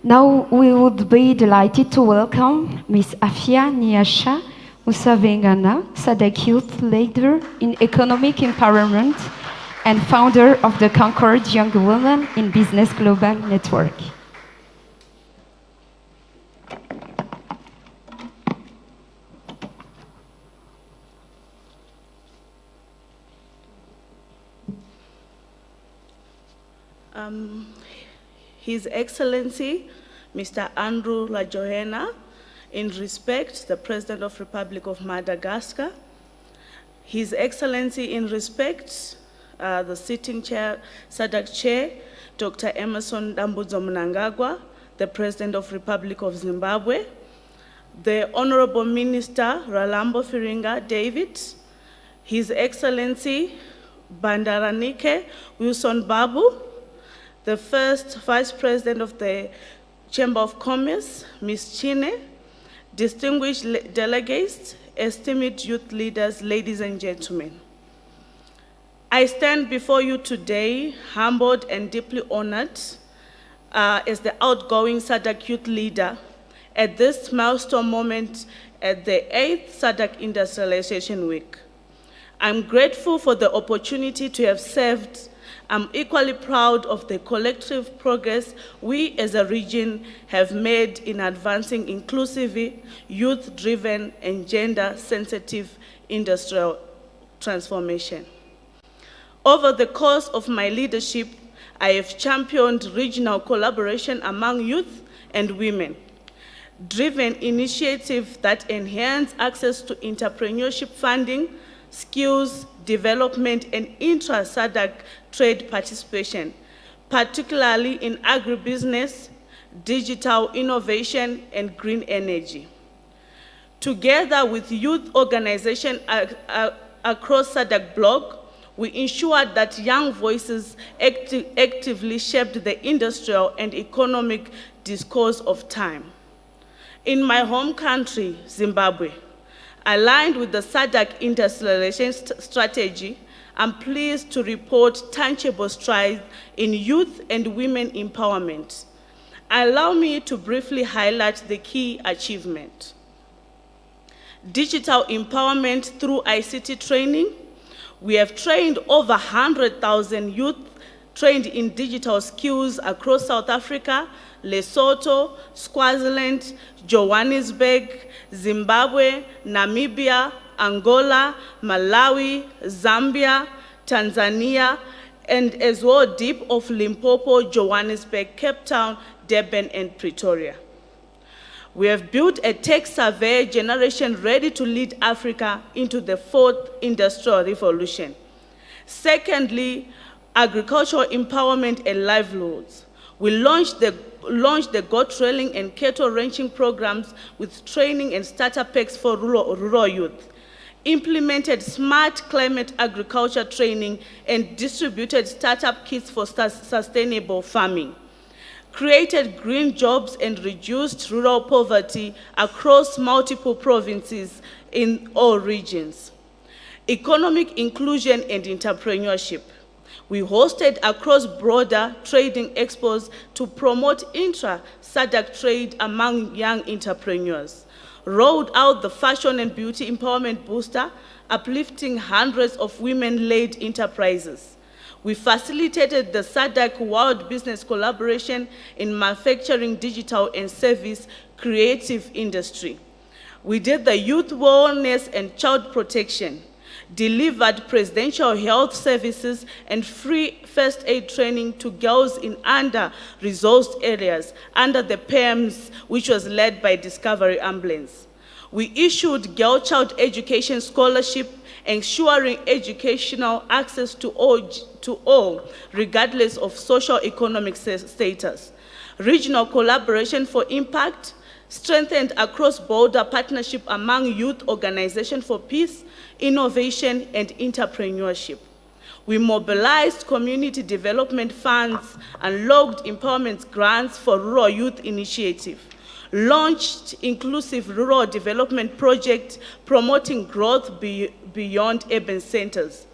Now we would be delighted to welcome Ms. Apphia Nyasha Musavengana, SADC Youth Leader in Economic Empowerment and founder of the Concord Young Women in Business Global Network. His Excellency, Mr. Andrew Lajohena, in respect, the President of Republic of Madagascar, His Excellency, in respect, the sitting chair, SADC Chair, Dr. Emerson Dambudzo Mnangagwa, the President of Republic of Zimbabwe, the Honorable Minister Ralambo Firinga David, His Excellency Bandaranike Wilson Babu, the first Vice President of the Chamber of Commerce, Ms. Chine, distinguished delegates, esteemed youth leaders, ladies and gentlemen. I stand before you today humbled and deeply honored as the outgoing SADC Youth Leader at this milestone moment at the 8th SADC Industrialization Week. I'm grateful for the opportunity to have served. I'm equally proud of the collective progress we as a region have made in advancing inclusive, youth-driven, and gender-sensitive industrial transformation. Over the course of my leadership, I have championed regional collaboration among youth and women, driven initiatives that enhance access to entrepreneurship funding, skills development, and intra-SADC trade participation, particularly in agribusiness, digital innovation, and green energy. Together with youth organizations across SADC bloc, we ensured that young voices actively shaped the industrial and economic discourse of time. In my home country, Zimbabwe, aligned with the SADC industrialization strategy, I'm pleased to report tangible strides in youth and women empowerment. Allow me to briefly highlight the key achievement. Digital empowerment through ICT training. We have trained over 100,000 youth trained in digital skills across South Africa, Lesotho, Swaziland, Johannesburg, Zimbabwe, Namibia, Angola, Malawi, Zambia, Tanzania, and as well deep of Limpopo, Johannesburg, Cape Town, Durban, and Pretoria. We have built a tech survey generation ready to lead Africa into the 4th industrial revolution. Secondly, agricultural empowerment and livelihoods. We launched the goat trailing and cattle ranching programs with training and starter packs for rural youth, implemented smart climate agriculture training, and distributed startup kits for sustainable farming, created green jobs and reduced rural poverty across multiple provinces in all regions. Economic inclusion and entrepreneurship. We hosted cross-border trading expos to promote intra-SADC trade among young entrepreneurs, rolled out the Fashion and Beauty Empowerment Booster, uplifting hundreds of women-led enterprises. We facilitated the SADC World Business Collaboration in manufacturing, digital, and service creative industry. We did the youth wellness and child protection, delivered presidential health services and free first aid training to girls in under-resourced areas under the PAMS, which was led by Discovery Ambulance. We issued girl child education scholarship, ensuring educational access to all, regardless of socio-economic status. Regional collaboration for impact, strengthened cross-border partnership among youth organizations for peace, innovation, and entrepreneurship. We mobilized community development funds and logged empowerment grants for rural youth initiative, launched inclusive rural development project promoting growth beyond urban centers,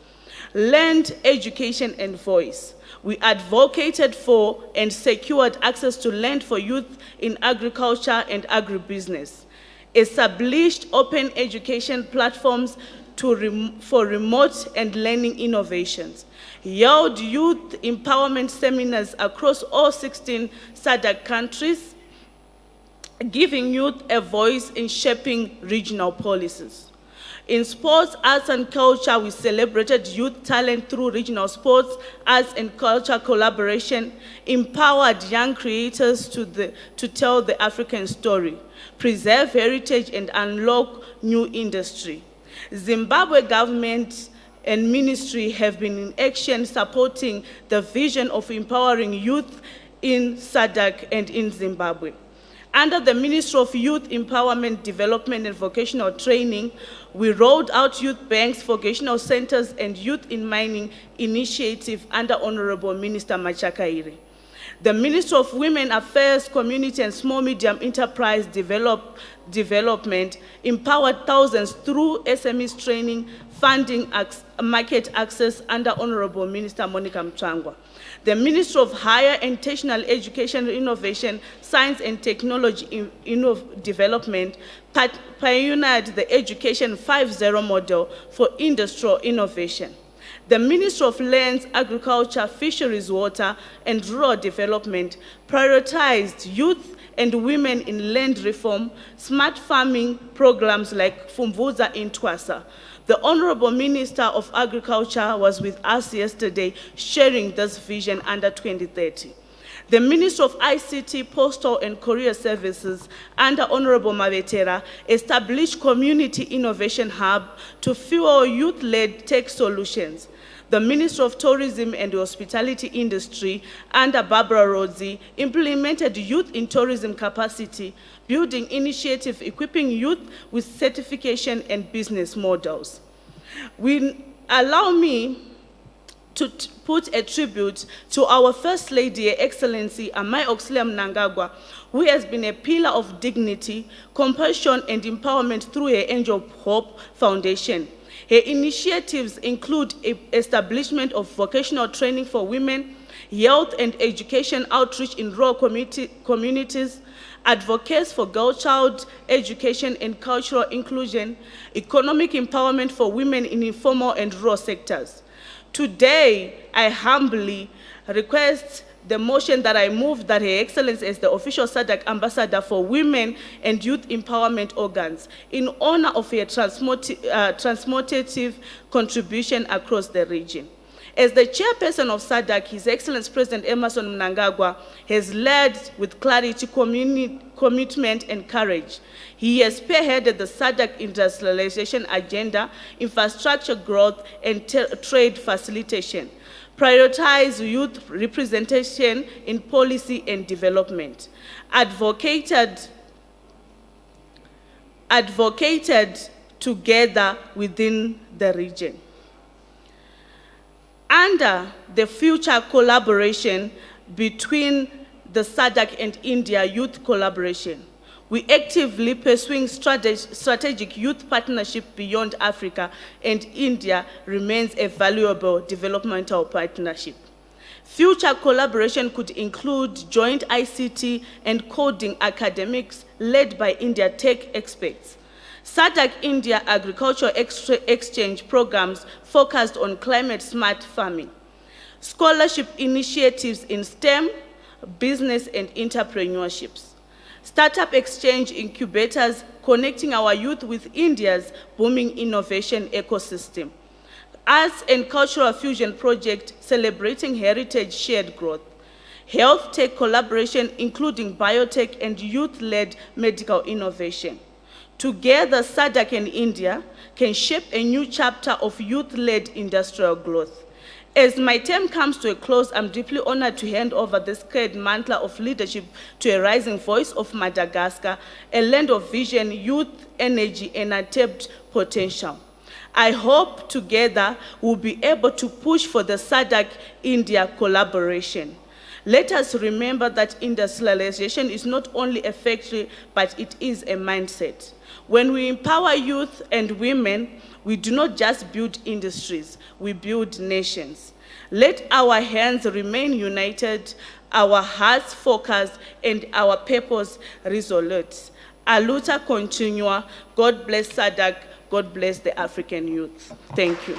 land education and voice. We advocated for and secured access to land for youth in agriculture and agribusiness, established open education platforms for remote and learning innovations, held youth empowerment seminars across all 16 SADC countries, giving youth a voice in shaping regional policies. In sports, arts, and culture, we celebrated youth talent through regional sports, arts, and culture collaboration, empowered young creators to tell the African story, preserve heritage, and unlock new industry. Zimbabwe government and ministry have been in action supporting the vision of empowering youth in SADC and in Zimbabwe. Under the Ministry of Youth Empowerment, Development and Vocational Training, we rolled out youth banks, vocational centers, and youth in mining initiative under Honorable Minister Machakairi. The Ministry of Women Affairs, Community and Small Medium Enterprise Development empowered thousands through SMEs training, funding, market access under Honorable Minister Monica Mchangwa. The Ministry of Higher and Tertiary Education, Innovation, Science and Technology Development pioneered the Education 5.0 model for industrial innovation. The Ministry of Lands, Agriculture, Fisheries, Water, and Rural Development prioritized youth and women in land reform, smart farming programs like Fumvuza in Twasa. The Honorable Minister of Agriculture was with us yesterday sharing this vision under 2030. The Ministry of ICT, Postal and Courier Services under Honorable Mavetera established Community Innovation Hub to fuel youth-led tech solutions. The Ministry of Tourism and Hospitality Industry under Barbara Rodzi implemented youth in tourism capacity, building initiative equipping youth with certification and business models. Allow me to put a tribute to our First Lady, Her Excellency Amai Oxley Mnangagwa, who has been a pillar of dignity, compassion, and empowerment through her Angel of Hope Foundation. Her initiatives include establishment of vocational training for women, health and education outreach in rural communities, advocates for girl child education and cultural inclusion, economic empowerment for women in informal and rural sectors. Today, I humbly request the motion that I move that Her Excellency as the official SADC ambassador for women and youth empowerment organs in honor of her transformative contribution across the region. As the chairperson of SADC, His Excellency President Emmerson Mnangagwa has led with clarity, commitment, and courage. He has spearheaded the SADC industrialization agenda, infrastructure growth, and trade facilitation, prioritize youth representation in policy and development, advocated together within the region. Under the future collaboration between the SADC and India Youth Collaboration, we actively pursuing strategic youth partnership beyond Africa, and India remains a valuable developmental partnership. Future collaboration could include joint ICT and coding academics led by India tech experts. SADC India agricultural exchange programs focused on climate-smart farming. Scholarship initiatives in STEM, business and entrepreneurships. Startup exchange incubators connecting our youth with India's booming innovation ecosystem. Arts and cultural fusion project celebrating heritage shared growth. Health tech collaboration including biotech and youth-led medical innovation. Together, SADC and India can shape a new chapter of youth-led industrial growth. As my term comes to a close, I'm deeply honored to hand over the sacred mantle of leadership to a rising voice of Madagascar, a land of vision, youth, energy, and untapped potential. I hope together we'll be able to push for the SADC-India collaboration. Let us remember that industrialization is not only a factory, but it is a mindset. When we empower youth and women, we do not just build industries, we build nations. Let our hands remain united, our hearts focused, and our purpose resolute. A luta continua. God bless SADC. God bless the African youth. Thank you.